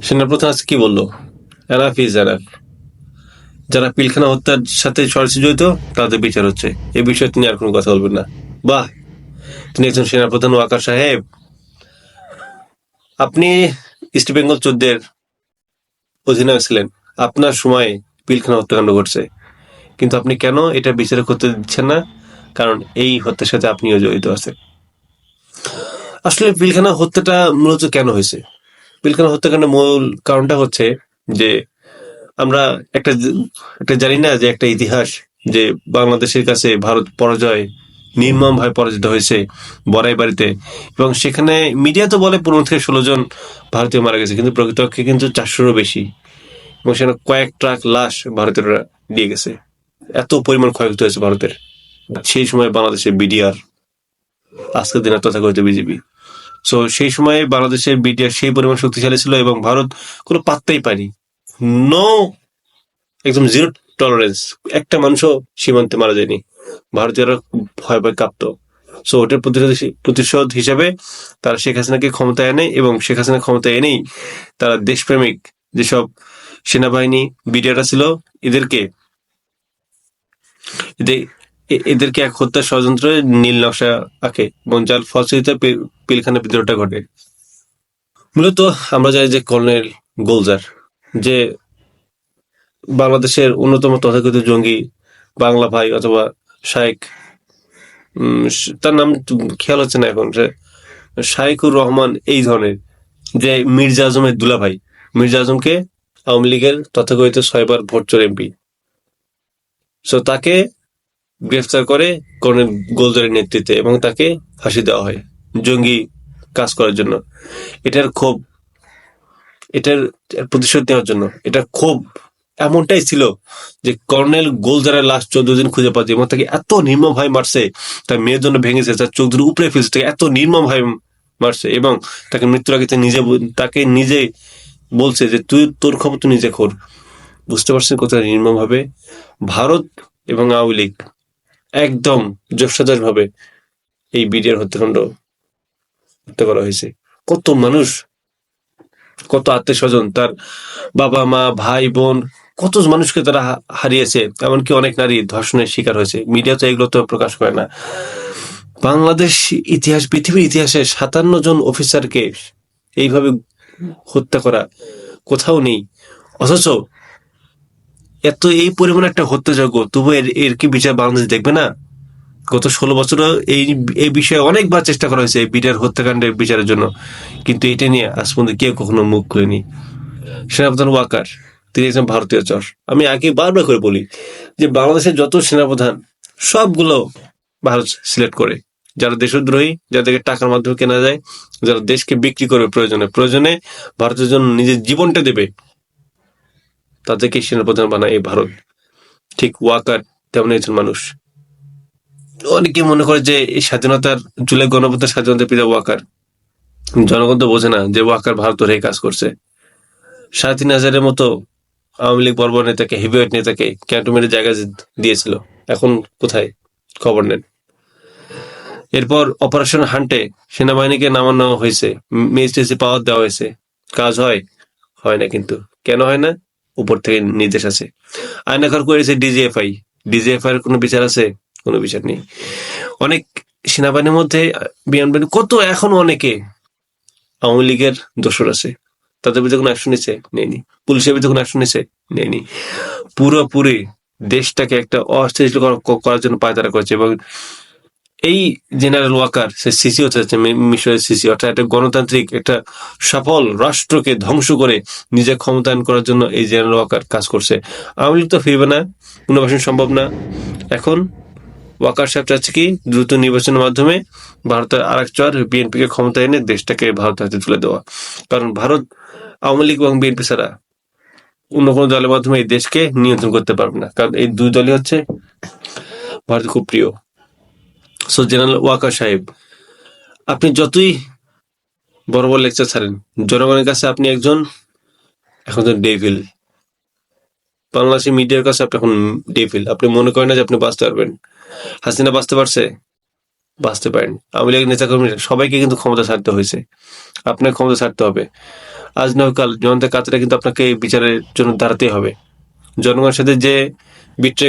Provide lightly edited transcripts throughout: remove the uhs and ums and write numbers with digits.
সেনাপ্রধান আজকে কি বললো? Enough is enough. যারা পিলখানা হত্যার সাথে সরাসরি জড়িত তাদের বিচার হচ্ছে, এই বিষয়ে তিনি আর কোনো কথা বলবেন না। বাহ, তিনি একজন সেনাপ্রধান ওয়াকার সাহেব। আপনি ইস্ট বেঙ্গল যুদ্ধের অধিনায়ক ছিলেন, আপনার সময় পিলখানা হত্যাকাণ্ড ঘটছে, কিন্তু আপনি কেন এটা বিচার করতে দিচ্ছেন না? কারণ এই হত্যার সাথে আপনিও জড়িত আছেন। আসলে পিলখানা হত্যাটা মূলত কেন হয়েছে? পিলখানা হত্যাকাণ্ডের মূল কারণটা হচ্ছে যে আমরা একটা একটা জানি না যে একটা ইতিহাস, যে বাংলাদেশের কাছে ভারত পরাজয়, নির্মম ভাবে পরাজিত হয়েছে বড়াই বাড়িতে, এবং সেখানে মিডিয়া তো বলে 15 থেকে 16 জন ভারতীয় মারা গেছে, কিন্তু প্রকৃতপক্ষে কিন্তু 400-রও বেশি, এবং সেখানে কয়েক ট্রাক লাশ ভারতীয়রা দিয়ে গেছে। এত পরিমাণ ক্ষয়ক্ষতি হয়েছে ভারতের। সেই সময় বাংলাদেশের বিডিআর, আজকের দিনের তথাকথিত বিজেপি। সো সেই সময় বাংলাদেশের বিডিআর সেই পরিমাণ শক্তিশালী ছিল এবং ভারত কোনো পাত্তাই পায়নি। নো, একদম জিরো টলারেন্স। একটা মানুষও সীমান্তে মারা যায়নি, ভারতীয়রা ভয় ভয় কাঁপতো। সো ওটার প্রতিশোধ হিসাবে তারা শেখ হাসিনাকে ক্ষমতায় আনে, এবং শেখ হাসিনা ক্ষমতায় এনেই তারা দেশপ্রেমিক যেসব সেনাবাহিনী বিডিআররা ছিল, এদেরকে এদেরকে এক হত্যার ষড়যন্ত্রে নীল নকশা আঁকে, এবং যার ফলশ্রুতিতে পিলখানা বিদ্রোহটা ঘটে। মূলত আমরা জানি যে কর্নেল গোলজার, যে বাংলাদেশের অন্যতম তথাকথিত জঙ্গি, বাংলা ভাই অথবা শায়েক, তার নাম খেয়াল হচ্ছে না এখন, যে শায়েকুর রহমান, এই ধরনের, যে মির্জা আজমের দুলাভাই, মির্জা আজমকে আওয়ামী লীগের তথাকথিত 6 বার ভোটচোর এমপি, সো তাকে গ্রেফতার করে কর্নেল গোলজারের নেতৃত্বে, এবং তাকে ফাঁসি দেওয়া হয় জঙ্গি কাজ করার জন্য। এটার ক্ষোভ, এটার প্রতিশোধ নেওয়ার জন্য, এটা ক্ষোভ এমনটাই ছিল যে কর্নেল গোলজারের লাশ 14 দিন খুঁজে পাচ্ছে, এবং তাকে এত নির্মম ভাবে মারছে, তার মেয়ের জন্য ভেঙেছে, তার চোখ দুটো উপরে ফেলছে, তাকে এত নির্মম ভাবে মারছে, এবং তাকে মৃত্যুর আগে তাকে নিজে বলছে যে তুই তোর খবর তুই নিজে কর। বুঝতে পারছেন কোথায় নির্মম ভাবে ভারত এবং আওয়ামী লীগ একদম জোরসাজশ ভাবে এই বিডিআর হত্যাকাণ্ড হত্যা করা হয়েছে। কত মানুষ, কত আত্মীয় স্বজন, তার বাবা মা ভাই বোন, কত মানুষকে তারা হারিয়েছে, এমনকি অনেক নারী ধর্ষণের শিকার হয়েছে। মিডিয়া তো এগুলো তো প্রকাশ করে না। বাংলাদেশ ইতিহাস, পৃথিবীর ইতিহাসে 57 জন অফিসারকে এইভাবে হত্যা করা কোথাও নেই। অথচ এত এই পরিমাণ একটা হত্যাযজ্ঞ, তবু এর কি বিচার বাংলাদেশ দেখবে না? গত 16 বছরও এই বিষয়ে অনেকবার চেষ্টা করা হয়েছে বিডিআর হত্যাকাণ্ডের বিচারের জন্য, কিন্তু এটা নিয়ে আজ পর্যন্ত কেউ কখনো মুখ খুলেনি। সেনাপ্রধান ওয়াকার, তিনি একজন ভারতীয় চর। আমি আগে বারবার করে বলি যে বাংলাদেশের যত সেনাপ্রধান সবগুলো ভারত সিলেক্ট করে, যারা দেশদ্রোহী, যাদেরকে টাকার মাধ্যমে কেনা যায়, যারা দেশকে বিক্রি করবে প্রয়োজনে ভারতের জন্য নিজের জীবনটা দেবে, তাদেরকে সেনাপ্রধান বানায় এই ভারত। ঠিক ওয়াকার তেমন একজন মানুষ। অনেকে মনে করে যে এই স্বাধীনতার, জুলাই গণঅভ্যুত্থানের স্বাধীনতার পিতা ওয়াকার। জনগণ তো বোঝে না যে ওয়াকার ভারতের হয়ে কাজ করছে। 3,500-এর মতো আওয়ামী লীগ বর্বর নেতাকে, হেভিওয়েট নেতাকে ক্যান্টনমেন্টের জায়গা দিয়েছিল, এখন কোথায়? খবর নেন। এরপর অপারেশন হান্টে সেনাবাহিনীকে নামানো হয়েছে, ম্যাজিস্ট্রেসি পাওয়ার দেওয়া হয়েছে, কাজ হয় না। কিন্তু কেন হয় না? উপর থেকে নির্দেশ আছে। আয়নাঘর করেছে ডিজিএফআই, ডিজিএফআই এর কোনো বিচার আছে? কোনো বিচার নেই। অনেক সেনাবাহিনীর মধ্যে, বিমানবাহিনী, কত এখনো অনেকে আওয়ামী লীগের দোসর আছে, তাদের বিরুদ্ধে কোনো অ্যাকশন নিচ্ছে? নেয়নি। পুলিশের বিরুদ্ধে কোনো অ্যাকশন নিচ্ছে? নেয়নি। পুরোপুরি দেশটাকে একটা অস্থিতিশীল করার জন্য পায়তারা করেছে। এবং এই জেনারেল ওয়াকার, সে সিসি হতে যাচ্ছে, মিশরের সিসি, অর্থাৎ একটা গণতান্ত্রিক, একটা সফল রাষ্ট্রকে ধ্বংস করে নিজে ক্ষমতায়ন করার জন্য এই জেনারেল ওয়াকার কাজ করছে। আওয়ামী লীগ তো ফিরবে না, পুনর্বাসন সম্ভব না। এখন ওয়াকার সাহেব চাচ্ছে কি, দ্রুত নির্বাচনের মাধ্যমে ভারতের আরেক চর বিএনপিকে ক্ষমতায় এনে দেশটাকে ভারতের হাতে তুলে দেওয়া। কারণ ভারত আওয়ামী লীগ এবং বিএনপি ছাড়া অন্য কোনো দলের মাধ্যমে এই দেশকে নিয়ন্ত্রণ করতে পারবে না, কারণ এই দুই দলই হচ্ছে ভারতের খুব প্রিয়। সো জেনারেল ওয়াকার সাহেব, আপনি যতই বড় বড় লেকচার ছাড়েন, জনগণের কাছে আপনি এখন ডেভিল। বাংলাদেশের মিডিয়ার কাছে আপনি এখন ডেভিল। আপনি মনে করেন না যে আপনি বাঁচতে পারবেন? হাসিনা বাঁচতে পারছে? বাঁচতে পারেন। আওয়ামী লীগের নেতাকর্মীরা সবাইকে কিন্তু ক্ষমতা ছাড়তে হয়েছে, আপনার ক্ষমতা ছাড়তে হবে। আজ নয় কাল জনতার কাতারে কিন্তু আপনাকে এই বিচারের জন্য দাঁড়াতে হবে। জনগণের সাথে যে বিট্রে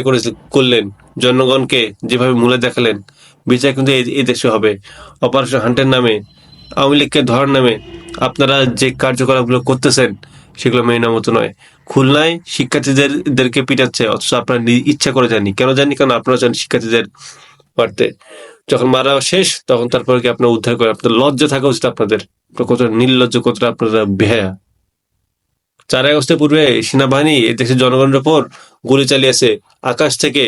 করলেন, জনগণকে যেভাবে মূলে দেখালেন, বিচার কিন্তু এই দেশে হবে। অপারেশন হান্টের নামে, আওয়ামী লীগকে ধরার নামে আপনারা যে কার্যকলাপগুলো করতেছেন সেগুলো মেনে নেওয়ার মতো নয়। খুলনায় শিক্ষার্থীদেরকে পিটাচ্ছে, অথচ আপনারা ইচ্ছা করে যাননি। কেন জানি? কারণ আপনারা চান শিক্ষার্থীদের মারতে। যখন মারা শেষ তখন তারপরে কি আপনার উদ্ধার করে? আপনার লজ্জা থাকা উচিত আপনাদের। কতটা নির্লজ্জ, কতটা আপনারা বেহায়া। 4 আগস্টের পূর্বে সেনাবাহিনী এই দেশের জনগণের উপর গুলি চালিয়েছে। আকাশ থেকে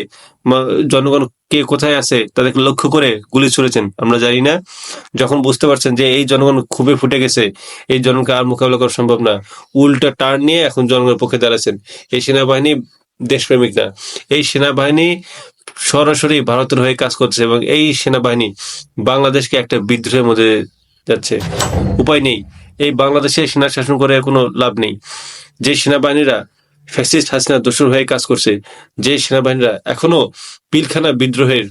জনগণ কে কোথায় আছে তাদেরকে লক্ষ্য করে গুলি ছুড়েছেন। আমরা জানি না? যখন বুঝতে পারছেন যে এই জনগণ খুবই ফুটে গেছে, এই জনগণকে আর মোকাবিলা করা সম্ভব না, উল্টা টার্ন নিয়ে এখন জনগণের পক্ষে দাঁড়াচ্ছেন। এই সেনাবাহিনী দেশপ্রেমিক না, এই সেনাবাহিনী সরাসরি ভারতের হয়ে কাজ করছে, এবং এই সেনাবাহিনী বাংলাদেশকে একটা বিদ্রোহের মধ্যে যাচ্ছে। উপায় নেই, এই বাংলাদেশে সেনা শাসন করে কোনো লাভ নেই। যে সেনাবাহিনীরা ফ্যাসিস্ট হাসিনা দোসর হয়ে কাজ করছে, যে সেনাবাহিনীরা এখনো পিলখানা বিদ্রোহের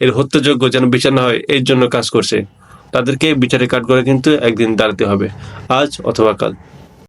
এর হত্যাযোগ্য যেন বিচার না হয় এর জন্য কাজ করছে, তাদেরকে বিচারে কাঠগড়ায় কিন্তু একদিন দাঁড়াতে হবে, আজ অথবা কাল।